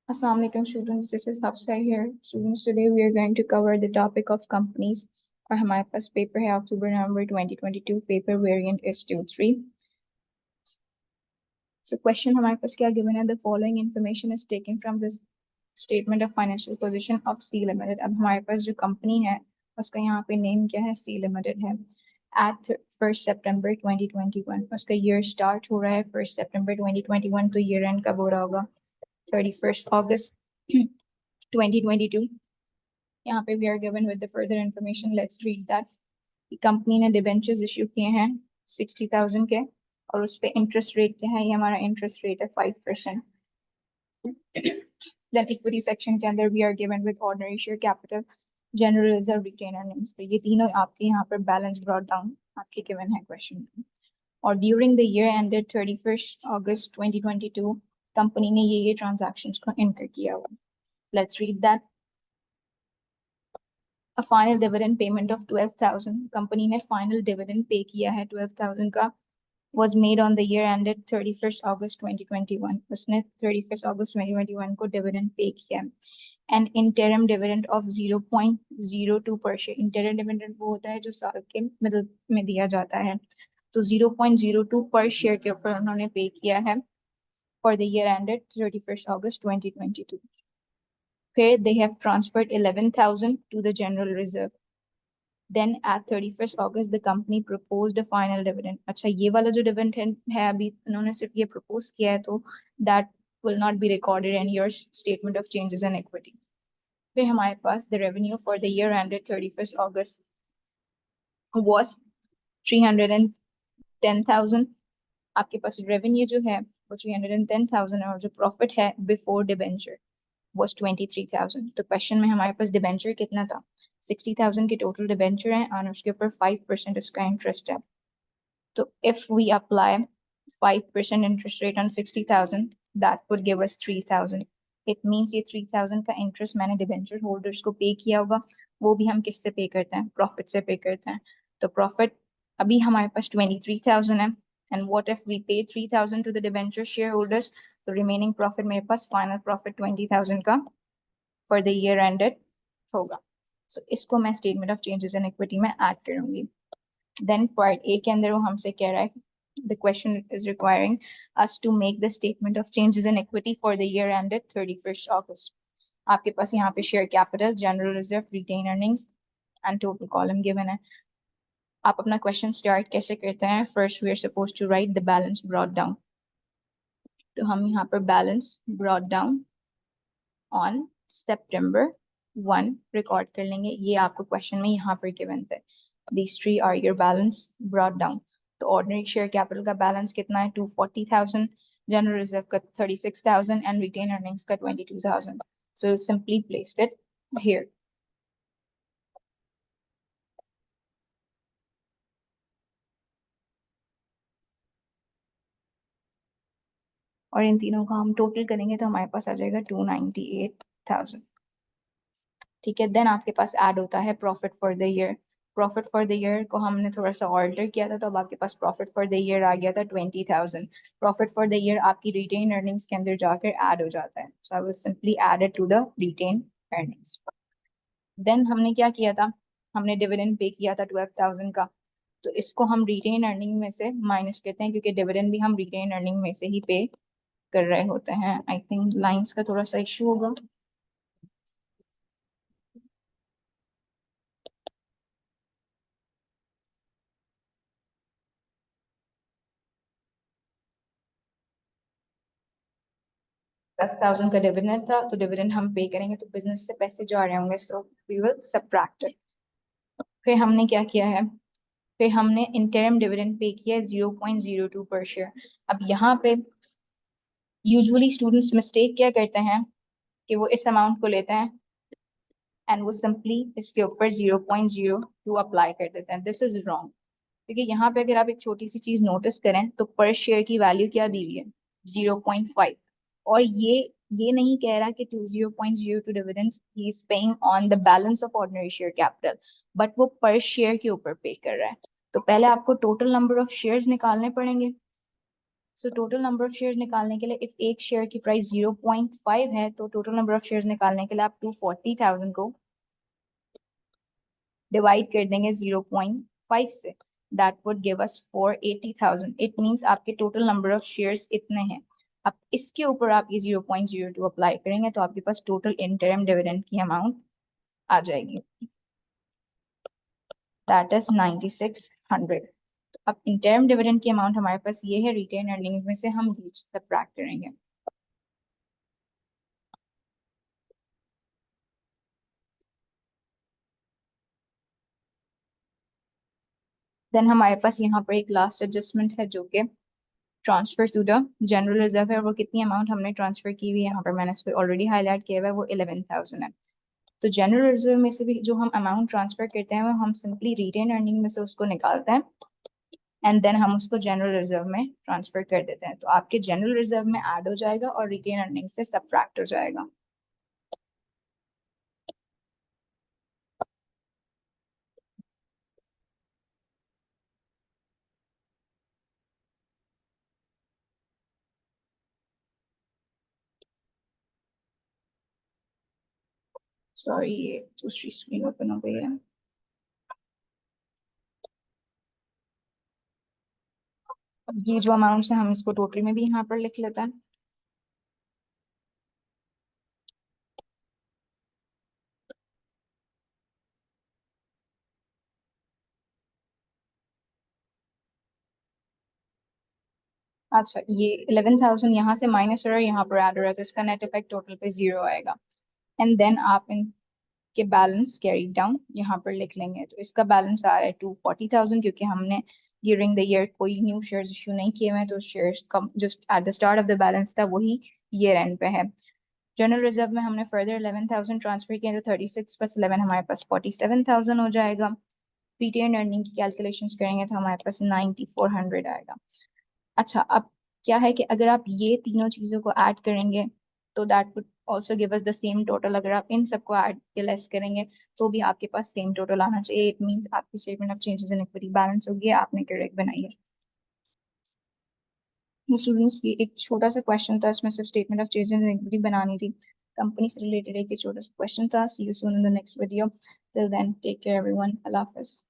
Assalamu alaikum students, this is Hafsa here. Students, today we are going to cover the topic of companies. और हमारे पास paper है अक्टूबर नवंबर 2022, paper variant is 2-3. So question हमारे पास क्या given है? The following information is taken from this statement of financial position of C Limited. अब हमारे पास जो company है उसका यहाँ पे नेम क्या है? C Limited है. At 1st September 2021 उसका year start हो रहा है 1st September 2021, तो year end कब हो रहा होगा? 31st August 2022. यहाँ पे we are given with the further information. Let's read that. Company ने डिबेंचर्स इश्यू किए हैं 60,000 के, और उस पे इंटरेस्ट रेट क्या है? ये हमारा इंटरेस्ट रेट है 5%. देन इक्विटी सेक्शन के अंदर we are given with ordinary share capital, general reserve, retain earnings पे. ये तीनों आपके यहाँ पर बैलेंस ब्रॉट डाउन आपके गिवन है क्वेश्चन में. और during the year ended 31st August 2022 company ने ये ट्रांजैक्शंस को इनकर किया हुआ. Let's read that. A final dividend payment of 12,000. Company ने फाइनल डिविडेंड पे किया है 12,000 का. Was made on the year ended 31st August 2021. उसने 31st August 2021 को डिविडेंड पे किया. An interim dividend of 0.02 per share. interim dividend वो होता है जो साल के मिडिल में दिया जाता है. तो 0.02 पर शेयर के ऊपर उन्होंने पे किया है for the year ended 31st August 2022. फिर they have transferred 11,000 to the general reserve. Then at 31st August the company proposed a final dividend. अच्छा, ये वाला जो dividend है अभी उन्होंने सिर्फ ये propose किया है, तो that will not be recorded in your statement of changes in equity. फिर हमारे पास the revenue for the year ended 31st August was 310,000. आपके पास revenue जो है वो 310,000 है, और जो profit है before debenture was 23,000. तो क्वेश्चन में हमारे पास डिबेंचर कितना था? 60,000 के टोटल डिबेंचर हैं और उसके ऊपर 5% उसका इंटरेस्ट है. तो if we apply 5% interest rate on 60,000 that would give us 3,000. It means ये 3,000 का इंटरेस्ट मैंने डिबेंचर होल्डर्स को पे किया होगा. वो भी हम किससे पे करते हैं? प्रॉफिट से पे करते हैं. तो प्रॉफिट अभी हमारे पास 23,000 है. And what if we pay 3,000 to the debenture shareholders? तो रिमेनिंग प्रॉफिट मेरे पास फाइनल प्रॉफिट 20,000 का फॉर द ईयर एंडेड होगा. सो इसको मैं statement of changes in equity में ऐड करूंगी. देन पार्ट ए के अंदर वो हमसे कह रहा है the question is requiring us to make the statement of changes in equity for the year ended 31st August. आपके पास यहाँ पे share capital, general reserve, retain earnings and total column given है. आप अपना क्वेश्चन स्टार्ट कैसे करते हैं? First we are suppose to write the balance brought down. तो हम यहाँ पर balance brought down on September 1 record कर लेंगे. ये आपको क्वेश्चन में यहाँ पर गिवन थे. These three are your balance brought down. तो ऑर्डिनरी शेयर कैपिटल का बैलेंस कितना है? 240,000, जनरल रिजर्व का 36,000 एंड रिटेन अर्निंग्स का 22,000. So simply placed it here. और इन तीनों का हम टोटल करेंगे तो हमारे पास आ जाएगा 298,000. ठीक है. देन आपके पास ऐड होता है profit for the year. Profit for the year को हमने थोड़ा सा ऑल्टर किया था, तो अब आपके पास प्रॉफिट फॉर द ईयर आ गया था 20,000. प्रॉफिट फॉर द ईयर आपकी रिटेन अर्निंग्स के अंदर जाकर ऐड हो जाता है. So I will simply add it to the retain earnings. Then हमने क्या किया था? हमने डिविडेंड पे किया था 12,000 का. तो इसको हम रिटेन अर्निंग में से माइनस करते हैं, क्योंकि डिविडेंड भी हम रिटेन अर्निंग में से ही पे कर रहे होते हैं. आई थिंक लाइंस का थोड़ा सा इशू होगा. 10,000 का डिविडेंड था, तो डिविडेंड हम पे करेंगे, तो बिजनेस से पैसे जो आ रहे होंगे, so we will subtract it. फिर हमने क्या किया है? फिर हमने इंटरिम डिविडेंड पे किया है 0.02 पर शेयर. अब यहाँ पे यूजुअली स्टूडेंट्स मिस्टेक क्या करते हैं कि वो इस अमाउंट को लेते हैं एंड वो सिंपली इसके ऊपर 0.02 अप्लाई कर देते हैं. दिस इज रॉन्ग, क्योंकि यहाँ पे अगर आप एक छोटी सी चीज नोटिस करें तो पर शेयर की वैल्यू क्या दी हुई है? 0.5. और ये नहीं कह रहा कि 0.02 dividends he is paying on the balance of ordinary share capital, but वो पर शेयर के ऊपर पे कर रहा है. तो पहले आपको टोटल नंबर ऑफ शेयर्स निकालने पड़ेंगे. So total number of share निकालने के लिए इफ एक शेयर की प्राइस 0.5 है तो टोटल नंबर ऑफ शेयर निकालने के लिए आप 240,000 को डिवाइड कर देंगे 0.5 से, that would give us 480,000। It means आपके टोटल नंबर ऑफ शेयर्स इतने हैं। अब इसके ऊपर आप ये 0.02 अप्लाई करेंगे तो आपके पास टोटल इंटरिम डिविडेंड की अमाउंट आ जाएगी, दैट इज 9600। अब इंटरिम डिविडेंड की अमाउंट हमारे पास ये है, रिटेन अर्निंग में से हम लीस्ट सब्ट्रैक्ट करेंगे। देन हमारे पास यहाँ पर एक लास्ट एडजस्टमेंट है जो कि transfer to the general reserve है। वो कितनी अमाउंट हमने ट्रांसफर की हुई है, यहाँ पर मैंने इसको ऑलरेडी हाईलाइट किया हुआ है, वो 11,000 है। तो जनरल रिजर्व में से भी जो हम अमाउंट ट्रांसफर करते हैं वो हम सिंपली रिटेन अर्निंग में से उसको निकालते हैं एंड देन हम उसको जनरल रिजर्व में ट्रांसफर कर देते हैं। तो आपके जनरल रिजर्व में ऐड हो जाएगा और रिटेन अर्निंग से सब्ट्रैक्ट हो जाएगा। सॉरी, ये दूसरी स्क्रीन ओपन हो गई है। अब ये जो अमाउंट है हम इसको टोटल में भी यहाँ पर लिख लेते हैं। अच्छा, ये 11,000 यहाँ से माइनस हो रहा है, यहाँ पर ऐड हो रहा है, तो इसका नेट इफेक्ट टोटल पे 0 आएगा। एंड देन आप इनके बैलेंस कैरी डाउन यहाँ पर लिख लेंगे। तो इसका बैलेंस आ रहा है 240,000 क्योंकि हमने ड्यूरिंग द ईयर कोई न्यू शेयर्स इशू नहीं किए हुए हैं, तो shares come just at the start of the balance था वही ईयर एंड पे है। जनरल रिजर्व में हमने फर्दर 11,000 ट्रांसफर किए तो 36 प्लस 11 हमारे पास 47,000 हो जाएगा। रिटेन अर्निंग की कैलकुलेशंस करेंगे तो हमारे पास 9400 आएगा। अच्छा, अब क्या है कि अगर आप ये तीनों चीजों को ऐड करेंगे तो that would also give us the same total. अगर आप इन सबको ऐड या लेस करेंगे तो भी आपके पास सेम टोटल आना चाहिए। इट मींस आपकी statement of changes in equity balance होगी, आपने करेक्ट बनाई है। स्टूडेंट्स, ये एक छोटा सा क्वेश्चन था, इसमें सिर्फ statement of changes in equity बनानी थी। कंपनी से रिलेटेड एक छोटा सा क्वेश्चन था। See you soon in the next video. Till then take care everyone, अल्लाह हाफिज।